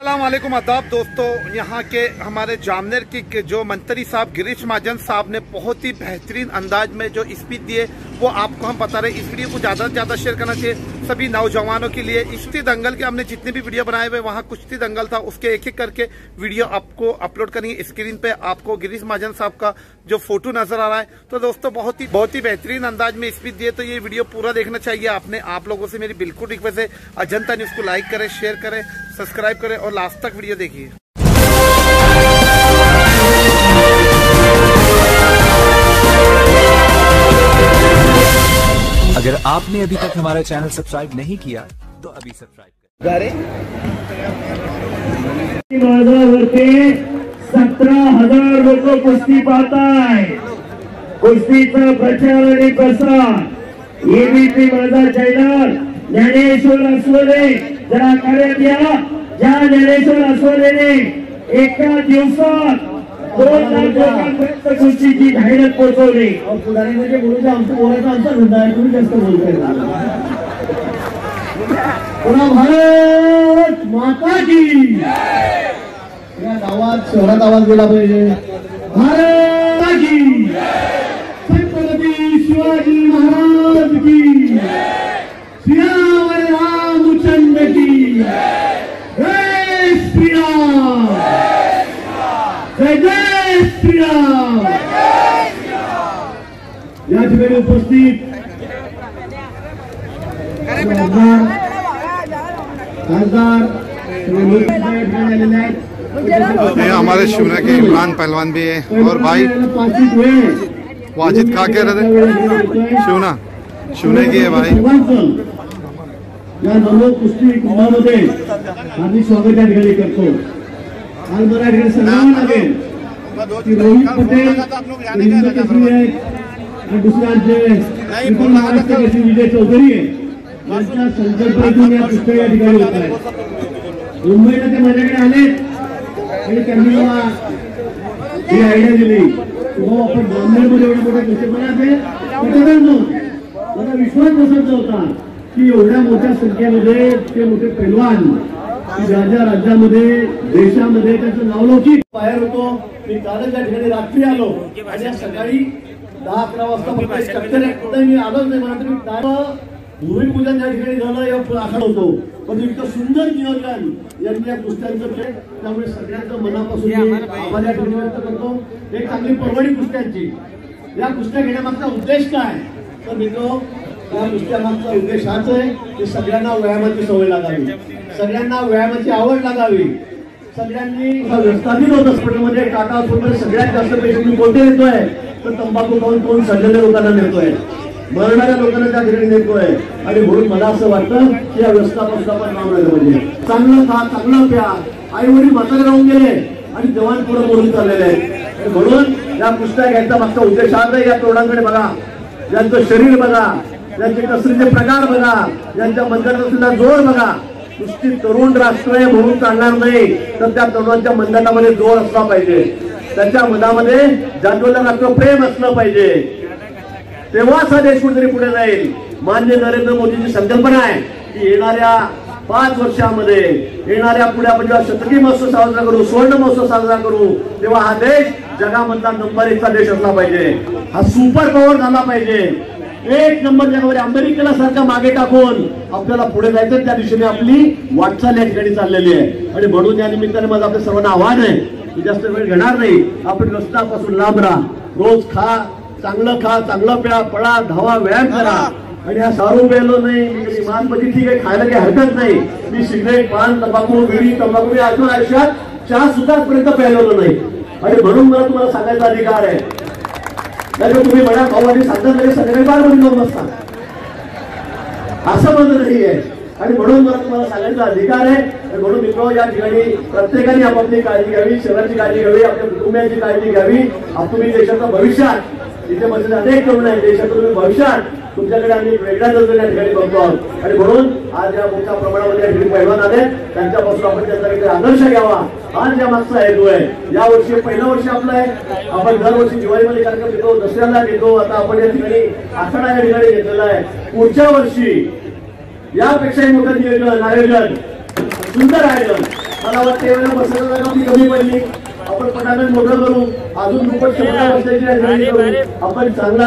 अस्सलामुअलैकुम आदाब दोस्तों, यहाँ के हमारे जामनेर के जो मंत्री साहब गिरीश महाजन साहब ने बहुत ही बेहतरीन अंदाज में जो स्पीच दिए वो आपको हम बता रहे हैं। इस वीडियो को ज़्यादा से ज़्यादा शेयर करना चाहिए सभी नौजवानों के लिए। कुश्ती दंगल के हमने जितने भी वीडियो बनाए हुए वहाँ कुश्ती दंगल था, उसके एक एक करके वीडियो आपको अपलोड करेंगे। स्क्रीन पे आपको गिरीश महाजन साहब का जो फोटो नजर आ रहा है। तो दोस्तों बहुत ही बेहतरीन अंदाज में स्पीच दिए, तो ये वीडियो पूरा देखना चाहिए आपने। आप लोगों से मेरी बिल्कुल रिक्वेस्ट है, अजंता न्यूज़ को लाइक करें, शेयर करें, सब्सक्राइब करें और लास्ट तक वीडियो देखिए। अगर आपने अभी तक हमारा चैनल सब्सक्राइब नहीं किया तो अभी सब्सक्राइब करें। 17,000 लोक कुस्ती पाहताय। कुस्तीचा प्रचार आणि प्रसार एबीपी माझा चॅनल ज्ञानेश्वर अस्वले जरा कार्यात या। ज्या ज्ञानेश्वर अस्वलेने एका दिवसात 2 लाख लोकांपर्यंत कुस्तीची जाहिरात पोहोचवली। पुढारी म्हणजे बोलूया, आमचं बोलायचं आमचा धंदा आहे, तुम्ही जास्त बोलताय। पुन्हा भारत माता की आवाज शहरात आवाज गेला पाहिजे। भारत की छत्रपती शिवाजी महाराज की, श्रीराम रामचंद्र की जय श्रीराम, जय जय श्रीराम। या ठिकाणी उपस्थित खासदार ये हमारे शिवना के इमरान पहलवान भी है और भाई वाजिद खा के रहे शिवना की है भाई। या नवो कुस्ती कुंभामध्ये हार्दिक स्वागत या ठिकाणी करतो। आज मला ठिकाणी सांगावं लागेल की रोहित पटेल आणि दुसरा जे महाराष्ट्र विजय चौधरी आहे यांच्या संकल्पनेतून या पुस्तक या ठिकाणी होत आहे। मुंबईला ते माझ्याकडे आले आणि त्यांनी मला ही आयडिया दिली की भाऊ आपण जामनेरमध्ये एवढे मोठे कुस्ती मला विश्वास बसत नव्हता की एवढ्या मोठ्या संख्येमध्ये ते मोठे पैलवान ज्या ज्या राज्यामध्ये देशामध्ये त्याचं नावलौकिक बाहेर होतो। मी कालच या ठिकाणी रात्री आलो आणि सकाळी 10-11 वाजता मी आलोच नाही। मला तरी भूमिपूजन या ठिकाणी झालं आखड होतो, पण इतकं सुंदर नियोजन यांनी या कुस्त्यांचं केलं, त्यामुळे सगळ्यांचं मनापासून आभार या ठिकाणी व्यक्त करतो। एक चांगली परवडी कुस्त्यांची या कुस्त्या घेण्यामागचा उद्देश काय तर मित्रो, या कुस्त्यामागचा उद्देश हाच आहे की सगळ्यांना व्यायामाची सवय लागावी, सगळ्यांना व्यायामाची आवड लागावी। सगळ्यांनी व्यवस्थापित होत हॉस्पिटलमध्ये टाटा हॉस्पिटल सगळ्यात जास्त पेशंट मी कोणते नेतोय तर तंबाखू खाऊन सडलेल्या लोकांना नेतोय, मरणाऱ्या लोकांना त्या ठिकाणी नेतोय। आणि म्हणून मला असं वाटतं की या व्यवस्थापासून आपण काम राहिलं पाहिजे। चांगलं खा, चांगलं प्या। आई वडील म्हातारे राहून गेले आणि जवान पुढे बोलून चाललेले आहेत। म्हणून या कुस्त्या घ्यायचा मागचा उद्देश हा नाही। या तोरणांकडे बघा, यांचं शरीर बघा, यांचे कसरीचे प्रकार बघा, यांच्या मंदिरात असलेला जोर बघा। कुस्ती तरुण राष्ट्र आहे म्हणून चालणार नाही, तर त्या तरुणांच्या मंदिरामध्ये जोर असला पाहिजे, त्यांच्या मनामध्ये जाणवलं राष्ट्र प्रेम असलं पाहिजे, तेव्हाच हा देश कुठेतरी पुढे जाईल। माननीय नरेंद्र मोदींची संकल्पना आहे की येणाऱ्या 5 वर्षामध्ये येणाऱ्या पुढे आपण जेव्हा शतकी महोत्सव साजरा करू, स्वर्ण महोत्सव साजरा करू, तेव्हा हा देश जगामधला नंबर 1चा देश असला पाहिजे, हा सुपर पॉवर झाला पाहिजे। 1 नंबर जगामध्ये अमेरिकेला सारखा मागे टाकून आपल्याला पुढे जायचं, त्या दिशेने आपली वाटचाल या ठिकाणी चाललेली आहे। आणि म्हणून या निमित्ताने माझं आपल्या सर्वांना आव्हान आहे की जास्त वेळ घेणार नाही, आपण व्यसनापासून लांब राहा, रोज खा, चांगलं खा, चांगलं प्या, पळा, धावा, व्यायाम करा। आणि हा दारू प्यायलो नाही, मानपती ठीक आहे, खायला काही हरकत नाही, मी सिगरेट, पान, तंबाखू, बिडी, तंबाखू अजून आयुष्यात चहा सुद्धा पर्यंत प्यायलो नाही। आणि म्हणून मला तुम्हाला सांगायचा अधिकार आहे, नाही तुम्ही म्हणा भावानी सांगत नाही संध्याकाळी 12 मध्ये जाऊन बसता, असं म्हणत नाही आहे। आणि म्हणून मला तुम्हाला सांगायचा अधिकार आहे। म्हणून मित्र, या ठिकाणी प्रत्येकाने आपापली काळजी घ्यावी, शहराची काळजी घ्यावी, आपल्या कुटुंबियांची काळजी घ्यावी। तुम्ही देशाच्या भविष्यात इथे बसलेले अनेक तरुण आहेत, देशाचं तुम्ही भविष्यात तुमच्याकडे आम्ही वेगळ्या नजरेने या ठिकाणी बघतो आहोत। आणि म्हणून आज या मोठ्या प्रमाणामध्ये या ठिकाणी पैलवान आले, त्यांच्यापासून आपण त्यांचा काही आदर्श घ्यावा, आज या मागचा हेतू आहे। या वर्षी पहिलं वर्ष आपलं आहे, आपण दरवर्षी दिवाळीमध्ये कार्यक्रम घेतो, दसऱ्याला घेतो, आता आपण या ठिकाणी आखाडा या ठिकाणी घेतलेला आहे। पुढच्या वर्षी यापेक्षाही मोठं नियोजन, आयोजन, सुंदर आयोजन मला वाटतं यावेळेला बसायला जागा आपली कमी पडली. आपण पटापट मोठं करू, अजून दुप्पट 100 वर्षाची राजधानी करू. आपण चांगला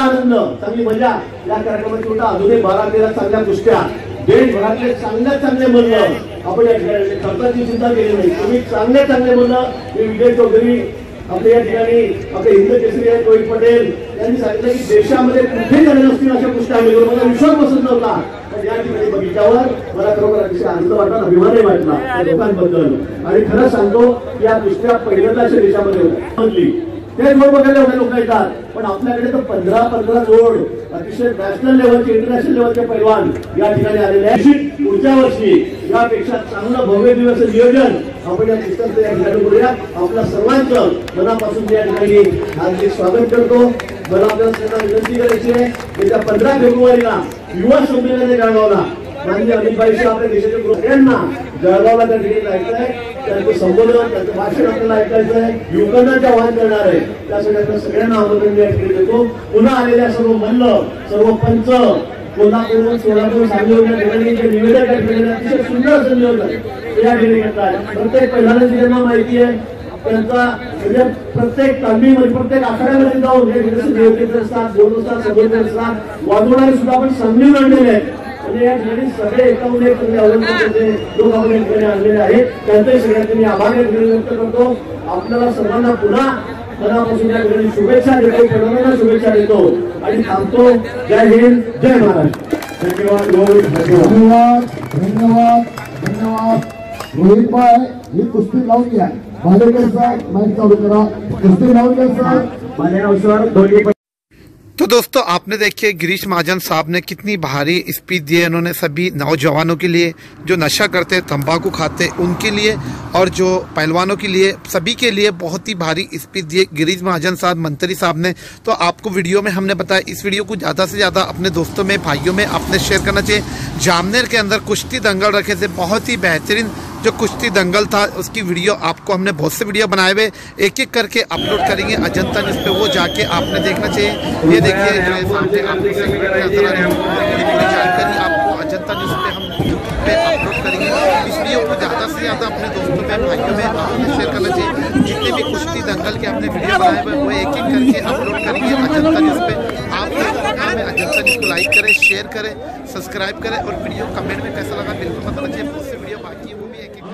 आनंद, चांगली मजा या कार्यक्रमाची होता. अजूनही 12-13 चांगल्या कुस्त्या देशभरातले चांगले म्हणलं आपण या ठिकाणी खर्चाची चिंता केली नाही. तुम्ही चांगले म्हणलं. मी विजय चौधरी आपल्या या ठिकाणी आपले हिंद केसरी आहेत रोहित पटेल यांनी सांगितलं की देशामध्ये कुठे झाले नसतील अशा कुस्त्या आम्ही करू. मला विश्वास बसत नव्हता, पण या ठिकाणी बघितल्यावर मला खरोखर अतिशय आनंद वाटला, अभिमानही वाटला त्या लोकांबद्दल. आणि खरं सांगतो या कुस्त्या पहिल्यांदा अशा देशामध्ये होती. ते जोड बघायला एवढे लोक येतात, पण आपल्याकडे तर 15 जोड अतिशय नॅशनल लेवलचे इंटरनॅशनल लेवलचे पैलवान या ठिकाणी आलेले आहेत. पुढच्या वर्षी यापेक्षा चांगलं भव्य दिवस नियोजन आपण या पुस्तकाचं या ठिकाणी करूया. आपल्या सर्वांचं मनापासून या ठिकाणी हार्दिक स्वागत करतो. मला आपल्याला सर्वांना विनंती करायची आहे की त्या 15 फेब्रुवारीला युवा संमेलन जळगावला माननीय अमितभाई शाह आपल्या देशाच्या गृहमंत्र्यांना जळगावला त्या ठिकाणी जायचं आहे. त्यांचं संबोधन, त्यांचं भाषण आपल्याला ऐकायचं आहे, युवकांना आवाहन करणार आहे. त्यासाठी आपल्या सगळ्यांना आमंत्रण या ठिकाणी देतो. पुन्हा आलेल्या सर्व मल्ल, सर्व पंच, कोल्हापूर, सोलापूर, सांगली या ठिकाणी जे निवेदक या ठिकाणी अतिशय सुंदर असं नियोजन या ठिकाणी करतात. प्रत्येक पहिल्यांदा ज्यांना माहिती आहे त्यांचा म्हणजे प्रत्येक तालमीमध्ये प्रत्येक आखाड्यामध्ये जाऊन हे देवतेचे असतात, बोल असतात, सगळे असतात, वाजवणारे सुद्धा आपण सांगली आणलेले आहेत. म्हणजे या ठिकाणी सगळे एकाहून एक लोक आपण या ठिकाणी आणलेले आहेत. त्यांचाही सगळ्यांचे मी आभार व्यक्त करतो. आपल्याला सर्वांना पुन्हा मनापासून या ठिकाणी शुभेच्छा देतो, सर्वांना शुभेच्छा देतो आणि थांबतो. जय हिंद, जय महाराष्ट्र. धन्यवाद रोहित भाई ही कुस्ती लावून घ्या. भालेकर साहेब माइक चालू करा. कुस्ती लावून घ्या साहेब. माझे नाव सर दोन्ही. तो दोस्तों आपने देखिए गिरीश महाजन साहब ने कितनी भारी स्पीच दी है. उन्होंने सभी नौजवानों के लिए जो नशा करते, तंबाकू खाते, उनके लिए और जो पहलवानों के लिए, सभी के लिए बहुत ही भारी स्पीच दी है गिरीश महाजन साहब, मंत्री साहब ने. तो आपको वीडियो में हमने बताया, इस वीडियो को ज़्यादा से ज़्यादा अपने दोस्तों में, भाइयों में आपने शेयर करना चाहिए. जामनेर के अंदर कुश्ती दंगल रखे थे, बहुत ही बेहतरीन जो कुश्ती दंगल था, उसकी वीडियो आपको हमने बहुत से वीडियो बनाए हुए एक एक करके अपलोड करेंगे अजंता न्यूज़ पे. वो जाके आपने देखना चाहिए. ये देखिए सामने आपको पूरी जानकारी आपको अजंता न्यूज़ पे हम यूट्यूब पे अपलोड करेंगे. इस वीडियो को ज़्यादा से ज़्यादा अपने दोस्तों में, भाइयों में आपने शेयर करना चाहिए. जितने भी कुश्ती दंगल के आपने वीडियो बनाए हुए वो एक एक करके अपलोड करेंगे अजंता न्यूज़ पे. आप अजंता न्यूज़ को लाइक करें, शेयर करें, सब्सक्राइब करें और वीडियो कमेंट में कैसा लगा बिल्कुल बताना चाहिए. बहुत से वीडियो बाकी है वो भी एक एक